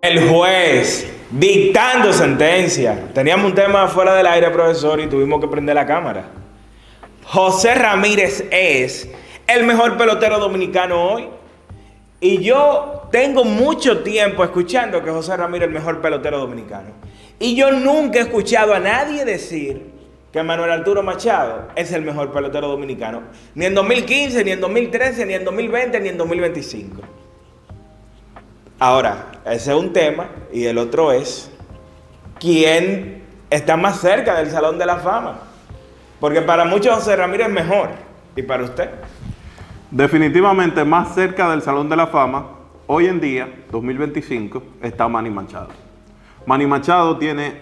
El juez dictando sentencia. Teníamos un tema fuera del aire, profesor, y tuvimos que prender la cámara. José Ramírez es el mejor pelotero dominicano hoy. Y yo tengo mucho tiempo escuchando que José Ramírez es el mejor pelotero dominicano. Y yo nunca he escuchado a nadie decir que Manuel Arturo Machado es el mejor pelotero dominicano. Ni en 2015, ni en 2013, ni en 2020, ni en 2025. Ahora, ese es un tema. Y el otro es quién está más cerca del Salón de la Fama. Porque para muchos José Ramírez es mejor. ¿Y para usted? Definitivamente más cerca del Salón de la Fama, hoy en día, 2025, está Manny Machado. Manny Machado tiene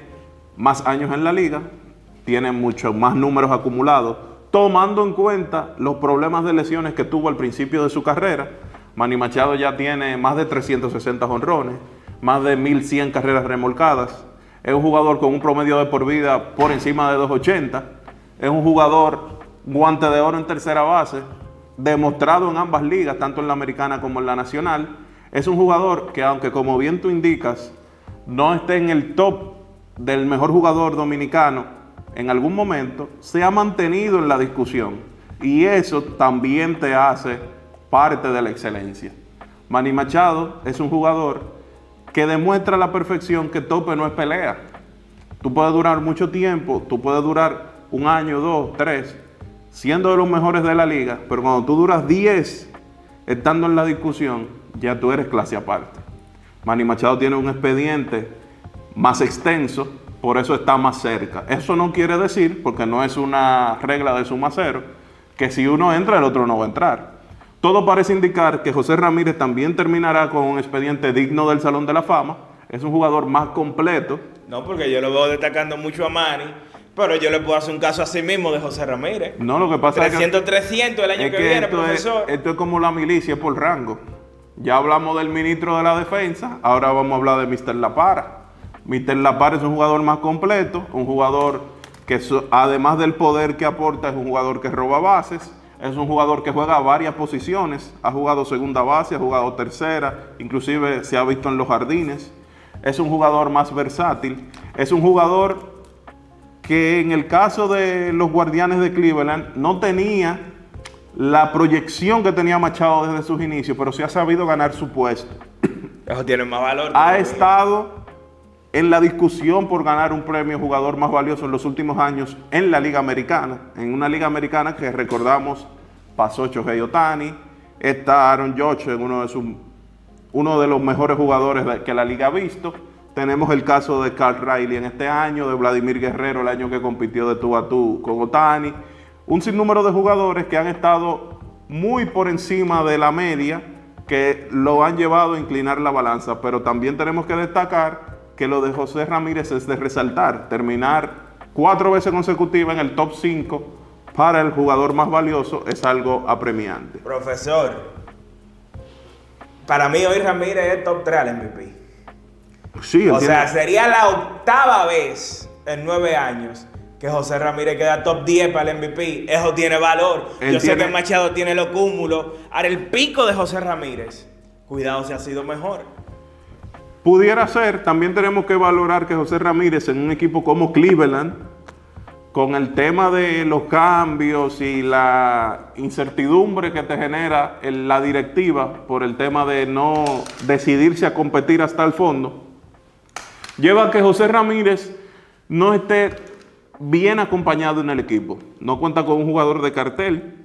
más años en la liga, tiene muchos más números acumulados, tomando en cuenta los problemas de lesiones que tuvo al principio de su carrera. Manny Machado ya tiene más de 360 jonrones, más de 1100 carreras remolcadas. Es un jugador con un promedio de por vida por encima de 280. Es un jugador guante de oro en tercera base, demostrado en ambas ligas, tanto en la americana como en la nacional. Es un jugador que, aunque como bien tú indicas, no esté en el top del mejor jugador dominicano en algún momento, se ha mantenido en la discusión. Y eso también te hace parte de la excelencia. Manny Machado es un jugador que demuestra a la perfección que tope no es pelea. Tú puedes durar mucho tiempo, tú puedes durar un año, 2, 3, siendo de los mejores de la liga, pero cuando tú duras 10 estando en la discusión, ya tú eres clase aparte. Manny Machado tiene un expediente más extenso, por eso está más cerca. Eso no quiere decir, porque no es una regla de suma cero, que si uno entra, el otro no va a entrar. Todo parece indicar que José Ramírez también terminará con un expediente digno del Salón de la Fama. Es un jugador más completo. No, porque yo lo veo destacando mucho a Manny, pero yo le puedo hacer un caso así mismo de José Ramírez. No, lo que pasa 300, es que 300 el año que viene, profesor. Esto es como la milicia por rango. Ya hablamos del ministro de la defensa, ahora vamos a hablar de Mr. La Para. Mr. La Para es un jugador más completo, un jugador que además del poder que aporta, es un jugador que roba bases, es un jugador que juega varias posiciones, ha jugado segunda base, ha jugado tercera, inclusive se ha visto en los jardines. Es un jugador más versátil, es un jugador que en el caso de los Guardianes de Cleveland no tenía la proyección que tenía Machado desde sus inicios, pero sí ha sabido ganar su puesto. Eso tiene más valor. Ha estado en la discusión por ganar un premio jugador más valioso en los últimos años en la Liga Americana, en una Liga Americana que recordamos pasó Shohei Ohtani, está Aaron Judge, uno de los mejores jugadores que la Liga ha visto. Tenemos el caso de Carl Riley en este año, de Vladimir Guerrero el año que compitió de tú a tú con Ohtani. Un sinnúmero de jugadores que han estado muy por encima de la media, que lo han llevado a inclinar la balanza, pero también tenemos que destacar que lo de José Ramírez es de resaltar, terminar 4 veces consecutivas en el top 5 para el jugador más valioso es algo apremiante. Profesor, para mí hoy Ramírez es top 3 al MVP. Sí, o sea, sería la 8ª vez en 9 años que José Ramírez queda top 10 para el MVP. Eso tiene valor. Yo sé que Machado tiene los cúmulos. Ahora el pico de José Ramírez, cuidado si ha sido mejor. Pudiera ser. También tenemos que valorar que José Ramírez en un equipo como Cleveland, con el tema de los cambios y la incertidumbre que te genera la directiva por el tema de no decidirse a competir hasta el fondo, lleva a que José Ramírez no esté bien acompañado en el equipo. No cuenta con un jugador de cartel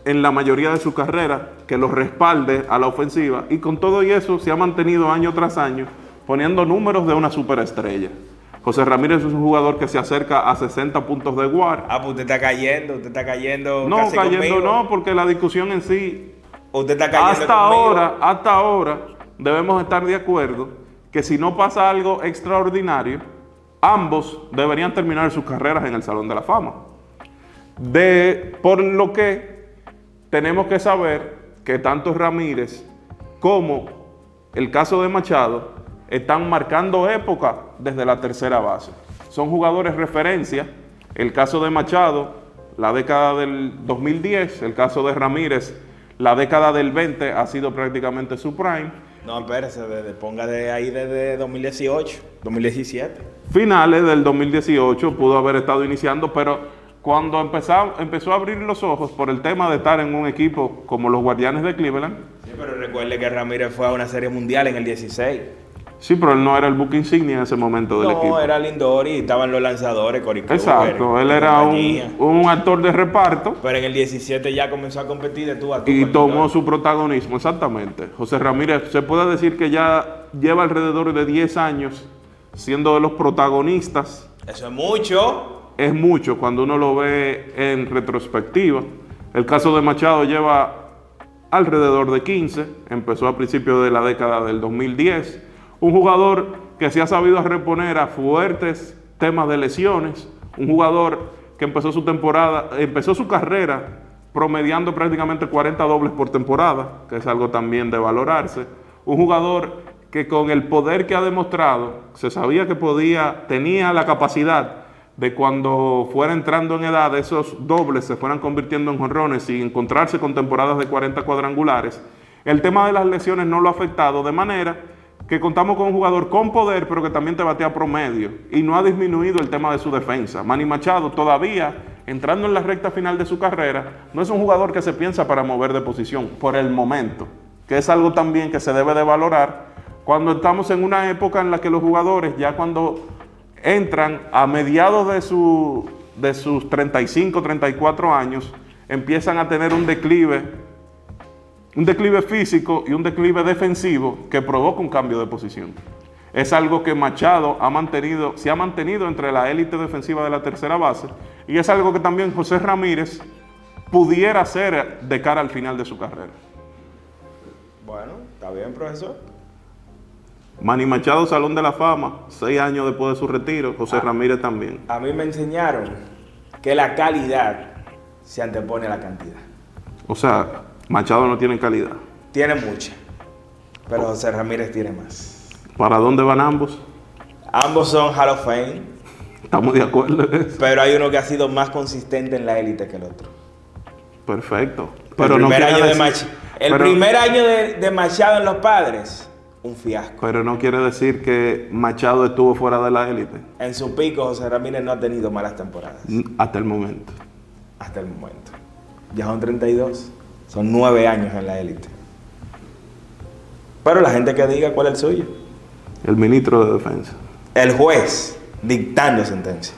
en la mayoría de su carrera que lo respalde a la ofensiva, y con todo y eso se ha mantenido año tras año poniendo números de una superestrella. José Ramírez es un jugador que se acerca a 60 puntos de WAR. Ah, pues usted está cayendo No, casi cayendo conmigo. no, porque la discusión en sí, usted está cayendo hasta ahora debemos estar de acuerdo que si no pasa algo extraordinario, ambos deberían terminar sus carreras en el Salón de la Fama. Por lo que tenemos que saber que tanto Ramírez como el caso de Machado están marcando época desde la tercera base. Son jugadores referencia. El caso de Machado, la década del 2010, el caso de Ramírez, la década del 20 ha sido prácticamente su prime. No, espérese, ponga de ahí desde 2018, 2017. Finales del 2018 pudo haber estado iniciando, pero cuando empezó a abrir los ojos por el tema de estar en un equipo como los Guardianes de Cleveland. Sí, pero recuerde que Ramírez fue a una serie mundial en el 16. Sí, pero él no era el buque insignia en ese momento del equipo. No, era Lindor y estaban los lanzadores, Corey Kluber. Exacto, él era un actor de reparto. Pero en el 17 ya comenzó a competir de tú a tú. Y tomó su protagonismo, exactamente. José Ramírez, se puede decir que ya lleva alrededor de 10 años siendo de los protagonistas. Eso es mucho. Es mucho cuando uno lo ve en retrospectiva. El caso de Machado lleva alrededor de 15, empezó a principios de la década del 2010. Un jugador que se ha sabido reponer a fuertes temas de lesiones, un jugador que empezó su carrera promediando prácticamente 40 dobles por temporada, que es algo también de valorarse. Un jugador que con el poder que ha demostrado, se sabía que tenía la capacidad de cuando fuera entrando en edad, esos dobles se fueran convirtiendo en jonrones y encontrarse con temporadas de 40 cuadrangulares. El tema de las lesiones no lo ha afectado, de manera que contamos con un jugador con poder, pero que también te batea promedio, y no ha disminuido el tema de su defensa. Manny Machado todavía, entrando en la recta final de su carrera, no es un jugador que se piensa para mover de posición, por el momento, que es algo también que se debe de valorar cuando estamos en una época en la que los jugadores, ya cuando entran a mediados de sus 35, 34 años, empiezan a tener un declive físico y un declive defensivo que provoca un cambio de posición. Es algo que Machado se ha mantenido entre la élite defensiva de la tercera base, y es algo que también José Ramírez pudiera hacer de cara al final de su carrera. Bueno, está bien, profesor. Manny Machado, Salón de la Fama, 6 años después de su retiro. José Ramírez también. A mí me enseñaron que la calidad se antepone a la cantidad. O sea, Machado no tiene calidad. Tiene mucha, pero José Ramírez tiene más. ¿Para dónde van ambos? Ambos son Hall of Fame. Estamos de acuerdo en eso. Pero hay uno que ha sido más consistente en la élite que el otro. Perfecto. Pero el primer año de Machado en los Padres, un fiasco. Pero no quiere decir que Machado estuvo fuera de la élite. En su pico, José Ramírez no ha tenido malas temporadas. Hasta el momento. Hasta el momento. Ya son 32. Son 9 años en la élite. Pero la gente que diga cuál es el suyo. El ministro de Defensa. El juez dictando sentencia.